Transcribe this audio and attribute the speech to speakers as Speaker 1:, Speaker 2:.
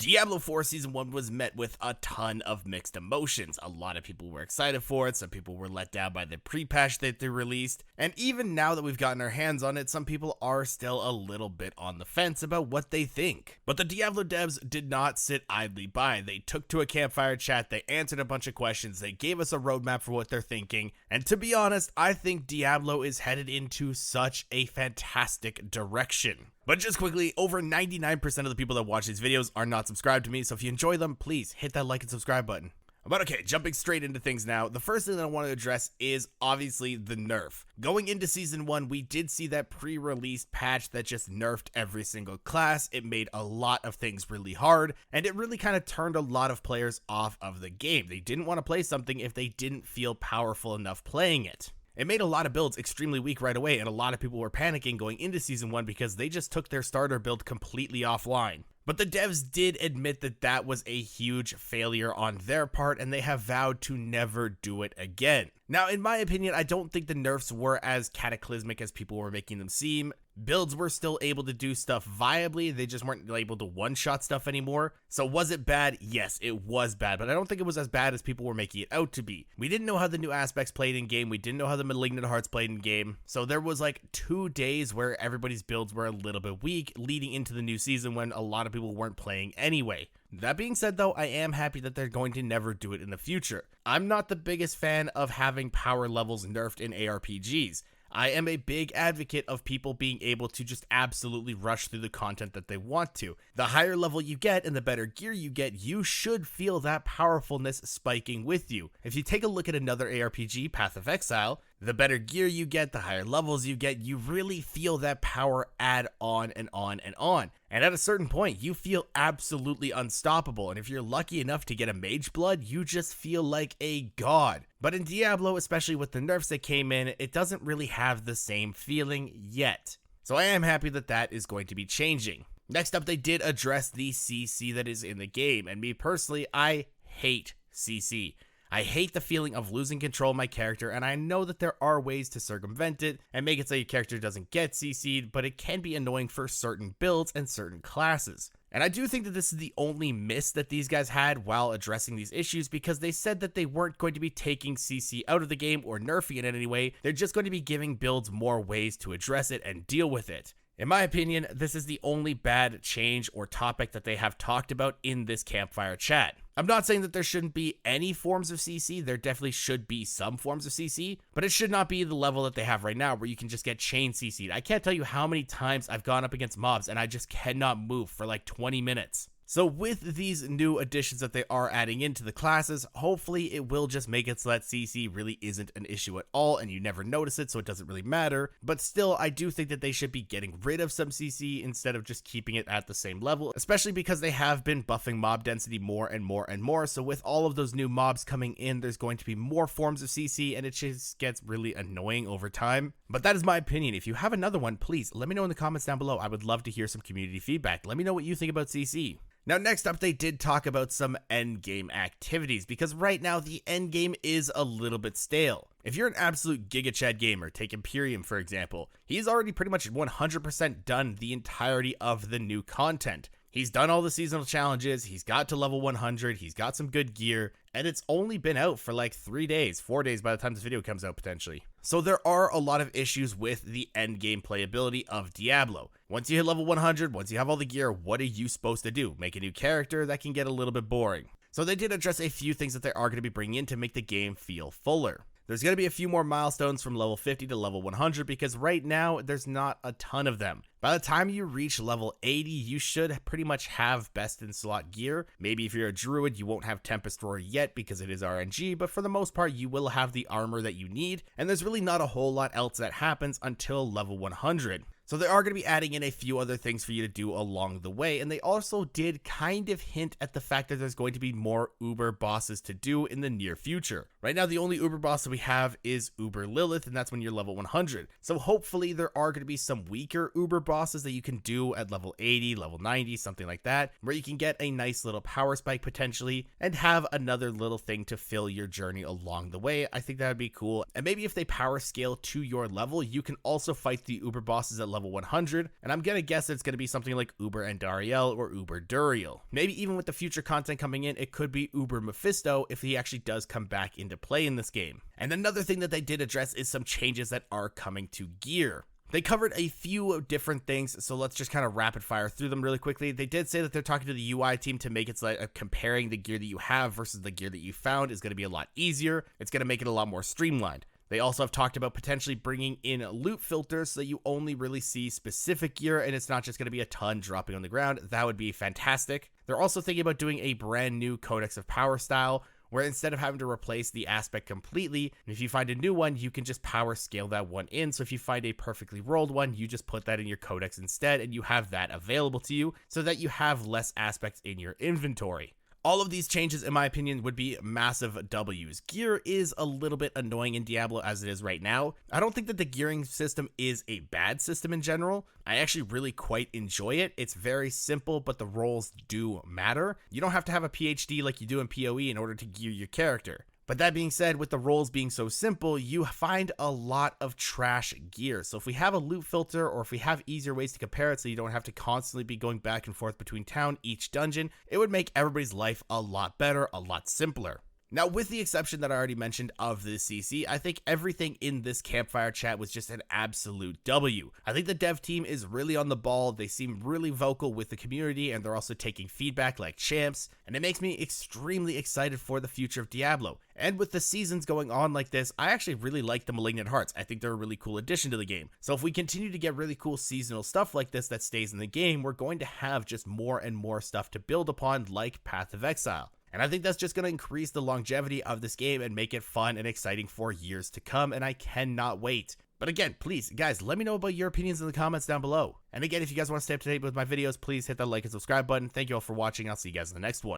Speaker 1: Diablo 4 Season 1 was met with a ton of mixed emotions. A lot of people were excited for it, some people were let down by the pre-patch that they released, and even now that we've gotten our hands on it, some people are still a little bit on the fence about what they think. But the Diablo devs did not sit idly by. They took to a Campfire chat, they answered a bunch of questions, they gave us a roadmap for what they're thinking, and to be honest, I think Diablo is headed into such a fantastic direction. But just quickly, over 99% of the people that watch these videos are not subscribed to me, so if you enjoy them, please hit that like and subscribe button. But okay, jumping straight into things now, the first thing that I want to address is obviously the nerf. Going into Season 1, we did see that pre-release patch that just nerfed every single class. It made a lot of things really hard, and it really kind of turned a lot of players off of the game. They didn't want to play something if they didn't feel powerful enough playing it. It made a lot of builds extremely weak right away, and a lot of people were panicking going into Season 1 because they just took their starter build completely offline. But the devs did admit that that was a huge failure on their part, and they have vowed to never do it again. Now, in my opinion, I don't think the nerfs were as cataclysmic as people were making them seem. Builds were still able to do stuff viably, they just weren't able to one-shot stuff anymore. So was it bad? Yes, it was bad, but I don't think it was as bad as people were making it out to be. We didn't know how the new aspects played in game, we didn't know how the malignant hearts played in game, so there was like 2 days where everybody's builds were a little bit weak, leading into the new season when a lot of people weren't playing anyway. That being said though, I am happy that they're going to never do it in the future. I'm not the biggest fan of having power levels nerfed in ARPGs. I am a big advocate of people being able to just absolutely rush through the content that they want to. The higher level you get and the better gear you get, you should feel that powerfulness spiking with you. If you take a look at another ARPG, Path of Exile, the better gear you get, the higher levels you get, you really feel that power add on and on and on. And at a certain point, you feel absolutely unstoppable, and if you're lucky enough to get a mage blood, you just feel like a god. But in Diablo, especially with the nerfs that came in, it doesn't really have the same feeling yet. So I am happy that that is going to be changing. Next up, they did address the CC that is in the game, and me personally, I hate CC. I hate the feeling of losing control of my character, and I know that there are ways to circumvent it and make it so your character doesn't get CC'd, but it can be annoying for certain builds and certain classes. And I do think that this is the only miss that these guys had while addressing these issues, because they said that they weren't going to be taking CC out of the game or nerfing it in any way, they're just going to be giving builds more ways to address it and deal with it. In my opinion, this is the only bad change or topic that they have talked about in this Campfire chat. I'm not saying that there shouldn't be any forms of CC, there definitely should be some forms of CC, but it should not be the level that they have right now where you can just get chain CC'd. I can't tell you how many times I've gone up against mobs and I just cannot move for like 20 minutes. So with these new additions that they are adding into the classes, hopefully it will just make it so that CC really isn't an issue at all and you never notice it, so it doesn't really matter. But still, I do think that they should be getting rid of some CC instead of just keeping it at the same level, especially because they have been buffing mob density more and more and more. So with all of those new mobs coming in, there's going to be more forms of CC and it just gets really annoying over time. But that is my opinion. If you have another one, please let me know in the comments down below. I would love to hear some community feedback. Let me know what you think about CC. Now next up, they did talk about some endgame activities, because right now the endgame is a little bit stale. If you're an absolute Giga Chad gamer, take Imperium for example, he's already pretty much 100% done the entirety of the new content. He's done all the seasonal challenges, he's got to level 100, he's got some good gear, and it's only been out for like 3 days, 4 days by the time this video comes out potentially. So there are a lot of issues with the endgame playability of Diablo. Once you hit level 100, once you have all the gear, what are you supposed to do? Make a new character? That can get a little bit boring. So they did address a few things that they are going to be bringing in to make the game feel fuller. There's going to be a few more milestones from level 50 to level 100 because right now there's not a ton of them. By the time you reach level 80, you should pretty much have best in slot gear. Maybe if you're a druid, you won't have Tempest Roar yet because it is RNG, but for the most part, you will have the armor that you need, and there's really not a whole lot else that happens until level 100. So they are going to be adding in a few other things for you to do along the way, and they also did kind of hint at the fact that there's going to be more Uber bosses to do in the near future. Right now, the only Uber boss that we have is Uber Lilith, and that's when you're level 100. So hopefully there are going to be some weaker Uber bosses that you can do at level 80, level 90, something like that, where you can get a nice little power spike potentially and have another little thing to fill your journey along the way. I think that would be cool. And maybe if they power scale to your level, you can also fight the Uber bosses at level level 100, and I'm gonna guess it's gonna be something like Uber Andariel or Uber Duriel. Maybe even with the future content coming in, it could be Uber Mephisto if he actually does come back into play in this game. And another thing that they did address is some changes that are coming to gear. They covered a few different things, so let's just kind of rapid fire through them really quickly. They did say that they're talking to the UI team to make it so that comparing the gear that you have versus the gear that you found is going to be a lot easier. It's going to make it a lot more streamlined. They also have talked about potentially bringing in loot filters so that you only really see specific gear and it's not just going to be a ton dropping on the ground. That would be fantastic. They're also thinking about doing a brand new Codex of Power style, where instead of having to replace the aspect completely, if you find a new one, you can just power scale that one in. So if you find a perfectly rolled one, you just put that in your codex instead, and you have that available to you so that you have less aspects in your inventory. All of these changes, in my opinion, would be massive W's. Gear is a little bit annoying in Diablo as it is right now. I don't think that the gearing system is a bad system in general. I actually really quite enjoy it. It's very simple, but the roles do matter. You don't have to have a PhD like you do in PoE in order to gear your character. But that being said, with the roles being so simple, you find a lot of trash gear. So if we have a loot filter, or if we have easier ways to compare it so you don't have to constantly be going back and forth between town each dungeon, it would make everybody's life a lot better, a lot simpler. Now, with the exception that I already mentioned of the CC, I think everything in this Campfire chat was just an absolute W. I think the dev team is really on the ball. They seem really vocal with the community, and they're also taking feedback like champs, and it makes me extremely excited for the future of Diablo. And with the seasons going on like this, I actually really like the Malignant Hearts. I think they're a really cool addition to the game. So if we continue to get really cool seasonal stuff like this that stays in the game, we're going to have just more and more stuff to build upon, like Path of Exile. And I think that's just going to increase the longevity of this game and make it fun and exciting for years to come, and I cannot wait. But again, please, guys, let me know about your opinions in the comments down below. And again, if you guys want to stay up to date with my videos, please hit that like and subscribe button. Thank you all for watching. I'll see you guys in the next one.